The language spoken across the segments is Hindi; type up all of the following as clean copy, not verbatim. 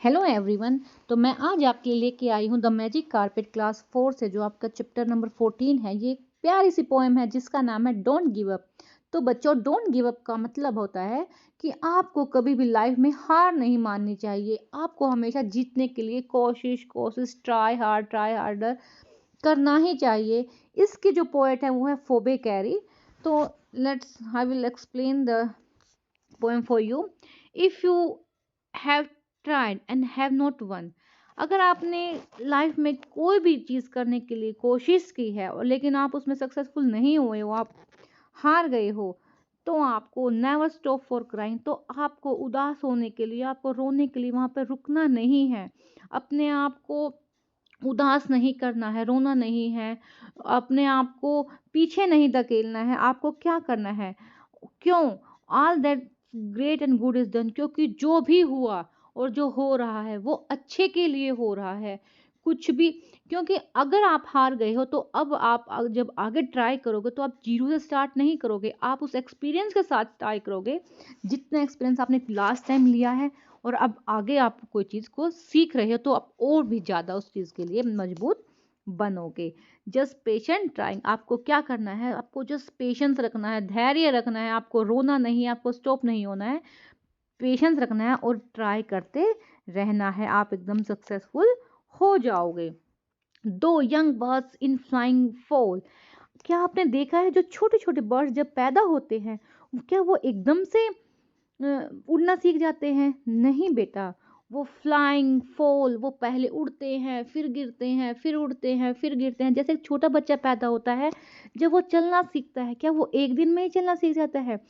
Hello everyone. तो मैं आज आपके लिए लेके आई हूँ द मैजिक कारपेट क्लास 4 से, जो आपका चैप्टर नंबर 14 है। ये एक प्यारी सी पोएम है जिसका नाम है डोंट गिव अप। तो बच्चों, डोंट गिव अप का मतलब होता है कि आपको कभी भी लाइफ में हार नहीं माननी चाहिए। आपको हमेशा जीतने के लिए कोशिश कोशिश ट्राई हार्डर करना ही चाहिए। इसकी जो पोएट है वो है फोबे कैरी। तो let's I will explain the poem for you. If you have tried and have not won, अगर आपने लाइफ में कोई भी चीज़ करने के लिए कोशिश की है और लेकिन आप उसमें सक्सेसफुल नहीं हुए हो, आप हार गए हो, तो आपको नेवर स्टॉप फॉर क्राइंग। तो आपको उदास होने के लिए, आपको रोने के लिए वहाँ पर रुकना नहीं है। अपने आप को उदास नहीं करना है, रोना नहीं है, अपने आप को पीछे नहीं धकेलना है। आपको क्या करना है? क्यों? All that great and good is done, क्योंकि जो भी हुआ और जो हो रहा है वो अच्छे के लिए हो रहा है। कुछ भी, क्योंकि अगर आप हार गए हो तो अब आप जब आगे ट्राई करोगे तो आप जीरो से स्टार्ट नहीं करोगे, आप उस एक्सपीरियंस के साथ ट्राई करोगे। जितना एक्सपीरियंस आपने लास्ट टाइम लिया है और अब आगे आप कोई चीज़ को सीख रहे हो तो आप और भी ज़्यादा उस चीज़ के लिए मजबूत बनोगे। जस्ट पेशेंट ट्राइंग, आपको क्या करना है? आपको जस्ट पेशेंस रखना है, धैर्य रखना है, आपको रोना नहीं है, आपको स्टॉप नहीं होना है, पेशेंस रखना है और ट्राई करते रहना है। आप एकदम सक्सेसफुल हो जाओगे। दो young birds in flying fall, क्या आपने देखा है जो छोटे छोटे बर्ड्स जब पैदा होते हैं, क्या वो एकदम से उड़ना सीख जाते हैं? नहीं बेटा, वो फ्लाइंग फॉल, वो पहले उड़ते हैं, फिर गिरते हैं, फिर उड़ते हैं, फिर गिरते हैं। जैसे एक छोटा बच्चा पैदा होता है, जब वो चलना सीखता है, क्या वो एक दिन में ही चलना सीख जाता है?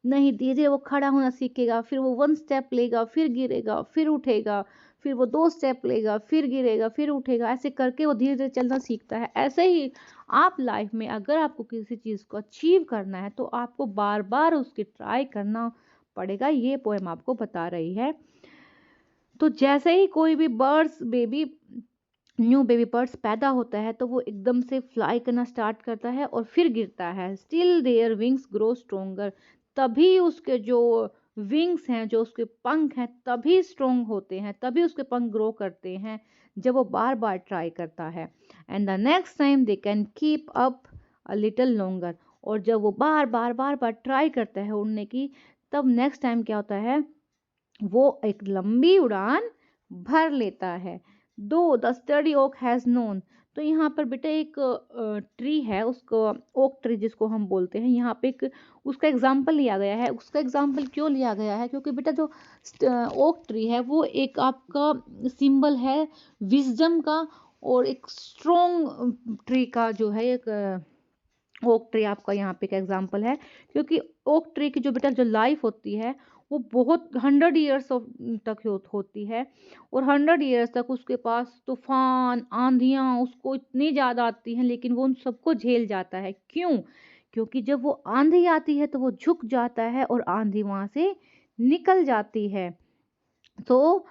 नहीं, धीरे धीरे वो खड़ा होना सीखेगा, फिर वो 1 स्टेप लेगा, फिर गिरेगा, फिर उठेगा, फिर वो 2 स्टेप लेगा, फिर गिरेगा, फिर उठेगा। ऐसे करके वो धीरे धीरे चलना सीखता है। ऐसे ही आप लाइफ में अगर आपको किसी चीज़ को अचीव करना है तो आपको बार बार उसकी ट्राई करना पड़ेगा। ये पोएम आपको बता रही है। तो जैसे ही कोई भी birds baby new baby birds पैदा होता है तो वो एकदम से फ्लाई करना स्टार्ट करता है और फिर गिरता है। Still their wings grow stronger, तभी उसके जो विंग्स हैं, जो उसके पंख हैं, तभी स्ट्रोंग होते हैं, तभी उसके पंख ग्रो करते हैं जब वो बार बार ट्राई करता है। And the next time they can keep up a little longer, और जब वो बार बार ट्राई करता है उड़ने की, तब नेक्स्ट टाइम क्या होता है? वो एक लंबी उड़ान भर लेता है। Though the study oak has known, तो यहाँ पर बेटा एक ट्री है, उसको ओक ट्री जिसको हम बोलते हैं, यहाँ पे एक उसका एग्जाम्पल लिया गया है। उसका एग्जाम्पल क्यों लिया गया है? क्योंकि बेटा जो ओक ट्री है वो एक आपका सिंबल है विजडम का, और एक स्ट्रोंग ट्री का जो है एक ओक ट्री आपका यहाँ पे एक एग्जाम्पल है। क्योंकि ओक ट्री की जो बेटा जो लाइफ होती है वो बहुत 100 ईयर्स तक होती है, और 100 ईयर्स तक उसके पास तूफान आंधियाँ उसको इतनी ज़्यादा आती हैं, लेकिन वो उन सबको झेल जाता है। क्यों? क्योंकि जब वो आंधी आती है तो वो झुक जाता है और आंधी वहाँ से निकल जाती है। तो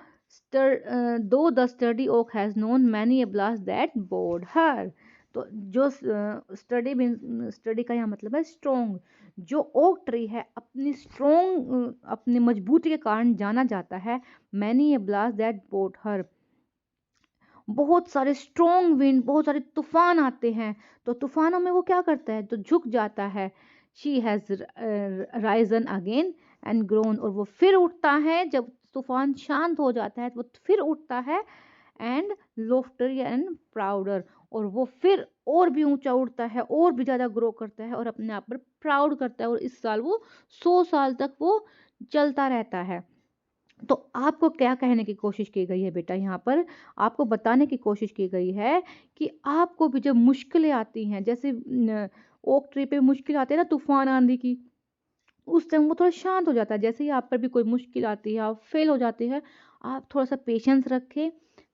though the study oak has known many a blast that bowed her, तो जो स्टडी का यहाँ मतलब है स्ट्रोंग, जो ओक ट्री है अपनी स्ट्रोंग अपनी मजबूती के कारण जाना जाता है। Many a blast that bowed her, बहुत सारे स्ट्रोंग विंड, बहुत सारे तूफान आते हैं, तो तूफानों में वो क्या करता है? तो झुक जाता है। She has Ryzen again and grown, और वो फिर उठता है जब तूफान शांत हो जाता है, तो वो फिर उठता है। एंड लोफ्टर एंड प्राउडर, और वो फिर और भी ऊंचा उड़ता है, और भी ज़्यादा ग्रो करता है और अपने आप पर प्राउड करता है, और इस साल वो 100 साल तक वो चलता रहता है। तो आपको क्या कहने की कोशिश की गई है बेटा? यहाँ पर आपको बताने की कोशिश की गई है कि आपको भी जब मुश्किलें आती हैं, जैसे ओक ट्री पे मुश्किल आती है ना तूफान आंधी की, उस टाइम वो थोड़ा शांत हो जाता है। जैसे ही आप पर भी कोई मुश्किल आती है, आप फेल हो जाते हैं, आप थोड़ा सा पेशेंस रखें,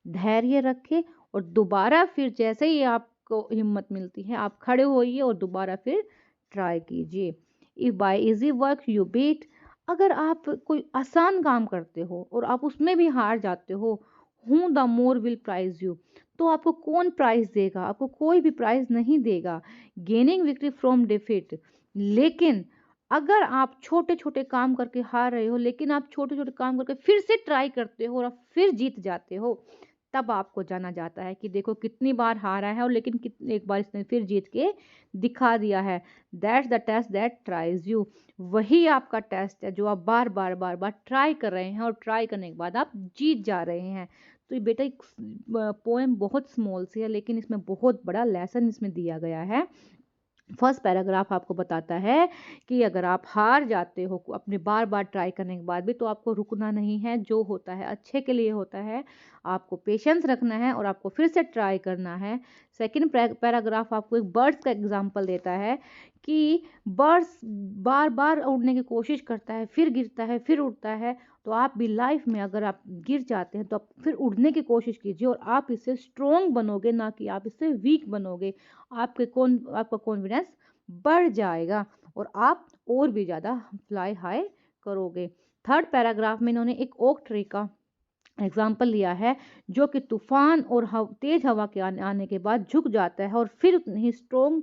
धैर्य रखें, और दोबारा फिर जैसे ही आपको हिम्मत मिलती है आप खड़े होइए और दोबारा फिर ट्राई कीजिए। If by easy work you beat, अगर आप कोई आसान काम करते हो और आप उसमें भी हार जाते हो, who the more will prize you, तो आपको कौन प्राइज देगा? आपको कोई भी प्राइज नहीं देगा। गेनिंग विक्ट्री फ्रॉम डिफीट, लेकिन अगर आप छोटे छोटे काम करके हार रहे हो, लेकिन आप छोटे छोटे काम करके फिर से ट्राई करते हो और आप फिर जीत जाते हो, तब आपको जाना जाता है कि देखो कितनी बार हारा है और लेकिन एक बार इसने फिर जीत के दिखा दिया है। That's the test that tries you. वही आपका टेस्ट है जो आप बार बार बार बार ट्राई कर रहे हैं और ट्राई करने के बाद आप जीत जा रहे हैं। तो ये बेटा एक पोएम बहुत स्मॉल सी है, लेकिन इसमें बहुत बड़ा लेसन इसमें दिया गया है। फर्स्ट पैराग्राफ आपको बताता है कि अगर आप हार जाते हो अपने बार बार ट्राई करने के बाद भी, तो आपको रुकना नहीं है। जो होता है अच्छे के लिए होता है, आपको पेशेंस रखना है और आपको फिर से ट्राई करना है। सेकंड पैराग्राफ आपको एक बर्ड्स का एग्जांपल देता है कि बर्ड्स बार बार उड़ने की कोशिश करता है, फिर गिरता है, फिर उड़ता है। तो आप भी लाइफ में अगर आप गिर जाते हैं तो आप फिर उड़ने की कोशिश कीजिए और आप इससे स्ट्रोंग बनोगे, ना कि आप इससे वीक बनोगे। आपका कॉन्फिडेंस बढ़ जाएगा और आप और भी ज़्यादा फ्लाई हाई करोगे। थर्ड पैराग्राफ में इन्होंने एक ओक ट्री का एग्जाम्पल लिया है, जो कि तूफान और तेज हवा के आने के बाद झुक जाता है और फिर उतनी ही स्ट्रोंग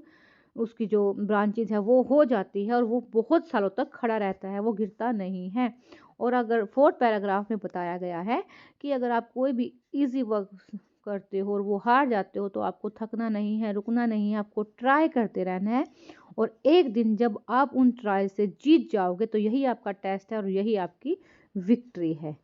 उसकी जो ब्रांचेज है वो हो जाती है और वो बहुत सालों तक खड़ा रहता है, वो गिरता नहीं है। और अगर फोर्थ पैराग्राफ में बताया गया है कि अगर आप कोई भी इजी वर्क करते हो और वो हार जाते हो, तो आपको थकना नहीं है, रुकना नहीं है, आपको ट्राई करते रहना है। और एक दिन जब आप उन ट्राई से जीत जाओगे, तो यही आपका टेस्ट है और यही आपकी विक्ट्री है।